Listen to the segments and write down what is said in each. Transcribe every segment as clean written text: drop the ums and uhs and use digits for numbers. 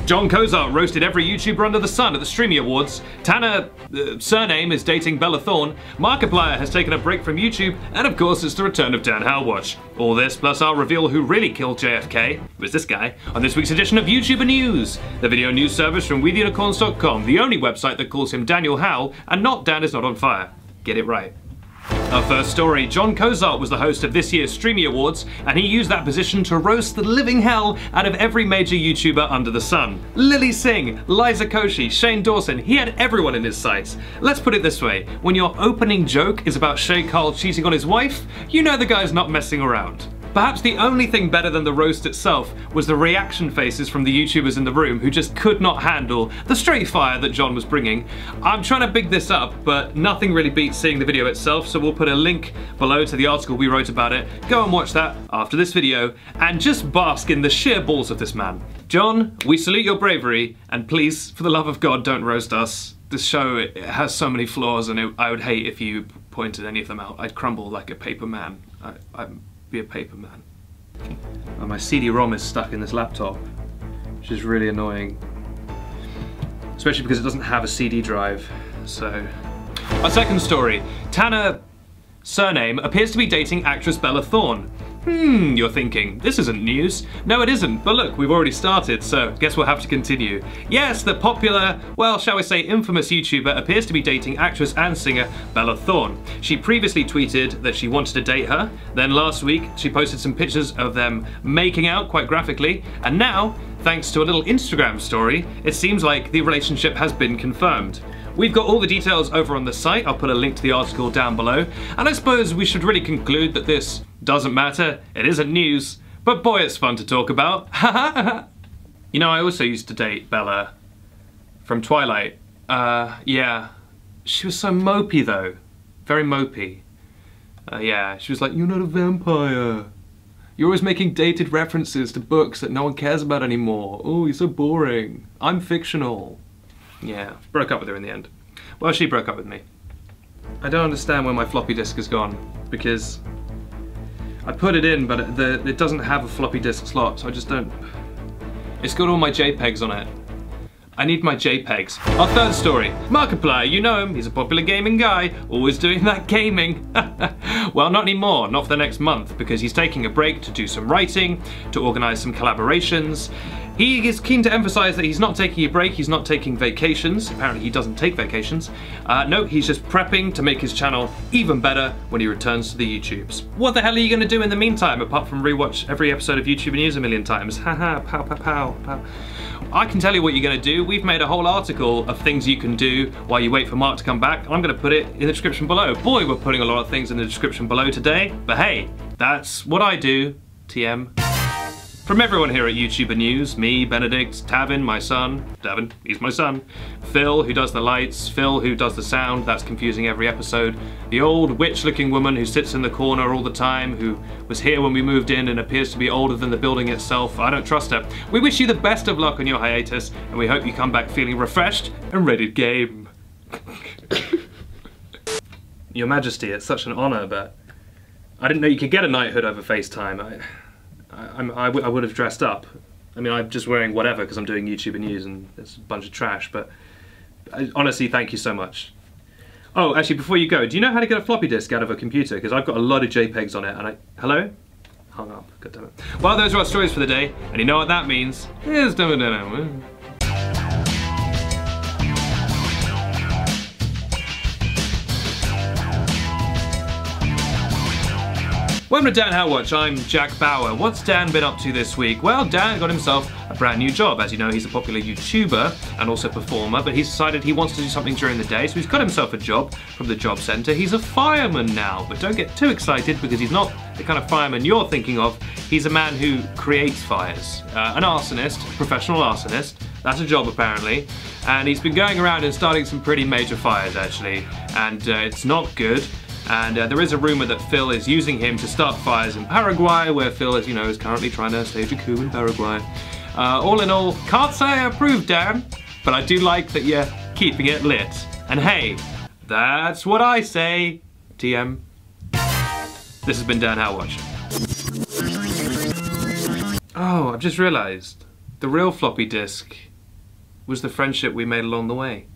Jon Cozart roasted every YouTuber under the sun at the Streamy Awards. Tana, surname, is dating Bella Thorne. Markiplier has taken a break from YouTube. And of course, it's the return of Dan Howatch. All this, plus I'll reveal who really killed JFK, it was this guy, on this week's edition of YouTuber News, the video news service from WeTheUnicorns.com, the only website that calls him Daniel Howl, and not Dan is not on fire. Get it right. Our first story, Jon Cozart was the host of this year's Streamy Awards, and he used that position to roast the living hell out of every major YouTuber under the sun. Lily Singh, Liza Koshy, Shane Dawson, he had everyone in his sights. Let's put it this way, when your opening joke is about Shay Carl cheating on his wife, you know the guy's not messing around. Perhaps the only thing better than the roast itself was the reaction faces from the YouTubers in the room who just could not handle the straight fire that Jon was bringing. I'm trying to big this up, but nothing really beats seeing the video itself, so we'll put a link below to the article we wrote about it. Go and watch that after this video, and just bask in the sheer balls of this man. Jon, we salute your bravery, and please, for the love of God, don't roast us. This show, it has so many flaws, and I would hate if you pointed any of them out. I'd crumble like a paper man. I'd be a paper man. Oh, my CD-ROM is stuck in this laptop, which is really annoying. Especially because it doesn't have a CD drive, so. Our second story, Tana, surname, appears to be dating actress Bella Thorne. You're thinking, this isn't news. No, it isn't, but look, we've already started, so guess we'll have to continue. Yes, the popular, well, shall we say infamous YouTuber appears to be dating actress and singer Bella Thorne. She previously tweeted that she wanted to date her, then last week she posted some pictures of them making out quite graphically, and now, thanks to a little Instagram story, it seems like the relationship has been confirmed. We've got all the details over on the site, I'll put a link to the article down below, and I suppose we should really conclude that this doesn't matter, it isn't news, but boy it's fun to talk about. You know, I also used to date Bella from Twilight. Yeah, she was so mopey though, very mopey. Yeah, she was like, you're not a vampire. You're always making dated references to books that no one cares about anymore. Oh, you're so boring. I'm fictional. Yeah, broke up with her in the end. Well, she broke up with me. I don't understand where my floppy disk has gone, because I put it in, but it doesn't have a floppy disk slot, so I just don't. It's got all my JPEGs on it. I need my JPEGs. Our third story, Markiplier, you know him, he's a popular gaming guy, always doing that gaming. Well, not anymore, not for the next month, because he's taking a break to do some writing, to organise some collaborations. He is keen to emphasise that he's not taking a break, he's not taking vacations. Apparently he doesn't take vacations. No, he's just prepping to make his channel even better when he returns to the YouTubes. What the hell are you going to do in the meantime, apart from rewatch every episode of YouTuber News a million times? Haha, pow, pow, pow, pow. I can tell you what you're going to do. We've made a whole article of things you can do while you wait for Mark to come back. I'm going to put it in the description below. Boy, we're putting a lot of things in the description below today. But hey, that's what I do, TM. From everyone here at YouTuber News, me, Benedict, Tavin, my son, Davin, he's my son, Phil, who does the lights, Phil, who does the sound, that's confusing every episode, the old witch-looking woman who sits in the corner all the time, who was here when we moved in and appears to be older than the building itself. I don't trust her. We wish you the best of luck on your hiatus, and we hope you come back feeling refreshed and ready to game. Your Majesty, it's such an honor, but I didn't know you could get a knighthood over FaceTime. I would have dressed up. I mean, I'm just wearing whatever because I'm doing YouTuber News and it's a bunch of trash, but honestly, thank you so much. Oh, actually, before you go, do you know how to get a floppy disk out of a computer? Because I've got a lot of JPEGs on it and hello? Hung up, god damn it. Well, those are our stories for the day, and you know what that means. Here's Welcome to Dan Howatch, I'm Jack Bauer. What's Dan been up to this week? Well, Dan got himself a brand new job. As you know, he's a popular YouTuber and also performer, but he's decided he wants to do something during the day, so he's got himself a job from the job centre. He's a fireman now, but don't get too excited because he's not the kind of fireman you're thinking of. He's a man who creates fires. An arsonist, professional arsonist. That's a job apparently. And he's been going around and starting some pretty major fires actually, and it's not good. And there is a rumour that Phil is using him to start fires in Paraguay, where Phil, as you know, is currently trying to stage a coup in Paraguay. All in all, can't say I approve, Dan, but I do like that you're keeping it lit. And hey, that's what I say, TM. This has been Dan Howatch. Oh, I've just realised, the real floppy disk was the friendship we made along the way.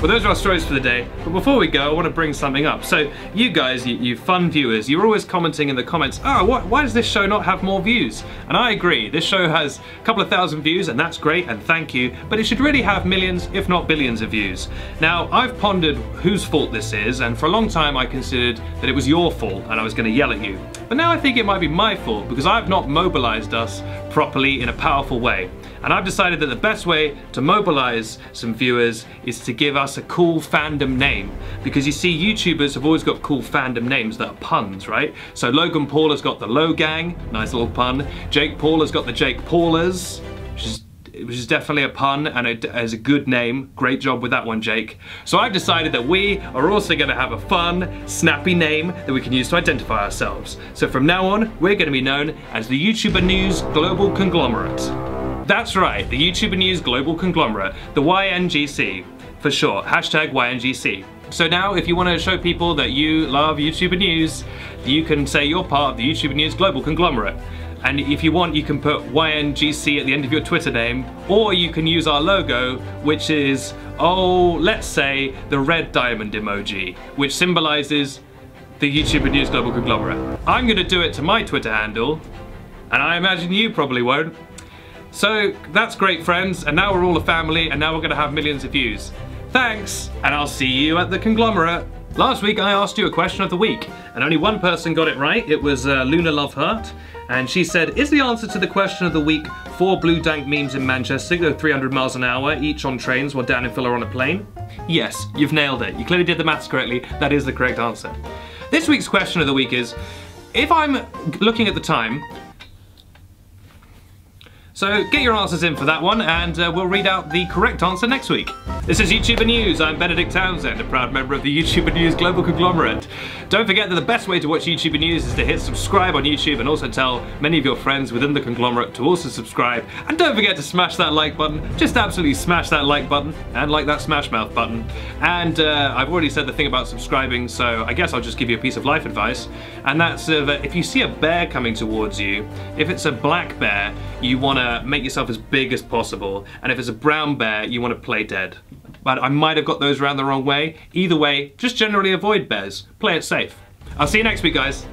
Well, those are our stories for the day, but before we go, I want to bring something up. So, you guys, you fun viewers, you're always commenting in the comments, oh, why does this show not have more views? And I agree, this show has a couple of thousand views, and that's great, and thank you, but it should really have millions, if not billions of views. Now, I've pondered whose fault this is, and for a long time I considered that it was your fault, and I was going to yell at you. But now I think it might be my fault, because I've not mobilized us properly in a powerful way. And I've decided that the best way to mobilize some viewers is to give us a cool fandom name. Because you see, YouTubers have always got cool fandom names that are puns, right? So Logan Paul has got the Low Gang, nice little pun. Jake Paul has got the Jake Paulers, which is definitely a pun, and it is a good name. Great job with that one, Jake. So I've decided that we are also going to have a fun, snappy name that we can use to identify ourselves. So from now on, we're going to be known as the YouTuber News Global Conglomerate. That's right, the YouTuber News Global Conglomerate, the YNGC, for short, hashtag YNGC. So now, if you want to show people that you love YouTuber News, you can say you're part of the YouTuber News Global Conglomerate. And if you want, you can put YNGC at the end of your Twitter name, or you can use our logo, which is, oh, let's say, the red diamond emoji, which symbolizes the YouTuber News Global Conglomerate. I'm going to do it to my Twitter handle, and I imagine you probably won't. So that's great, friends, and now we're all a family, and now we're going to have millions of views. Thanks, and I'll see you at the conglomerate. Last week I asked you a question of the week, and only one person got it right. It was Luna Lovehurt, and she said, is the answer to the question of the week 4 blue dank memes in Manchester go 300 miles an hour, each on trains while Dan and Phil are on a plane? Yes, you've nailed it. You clearly did the maths correctly. That is the correct answer. This week's question of the week is, if I'm looking at the time, so get your answers in for that one, and we'll read out the correct answer next week. This is YouTuber News. I'm Benedict Townsend, a proud member of the YouTuber News Global Conglomerate. Don't forget that the best way to watch YouTuber News is to hit subscribe on YouTube, and also tell many of your friends within the conglomerate to also subscribe. And don't forget to smash that like button. Just absolutely smash that like button, and like that smash mouth button. And I've already said the thing about subscribing, so I guess I'll just give you a piece of life advice. And that's that if you see a bear coming towards you, if it's a black bear, you want to make yourself as big as possible, and if it's a brown bear, you want to play dead. But I might have got those around the wrong way. Either way, just generally avoid bears. Play it safe. I'll see you next week, guys.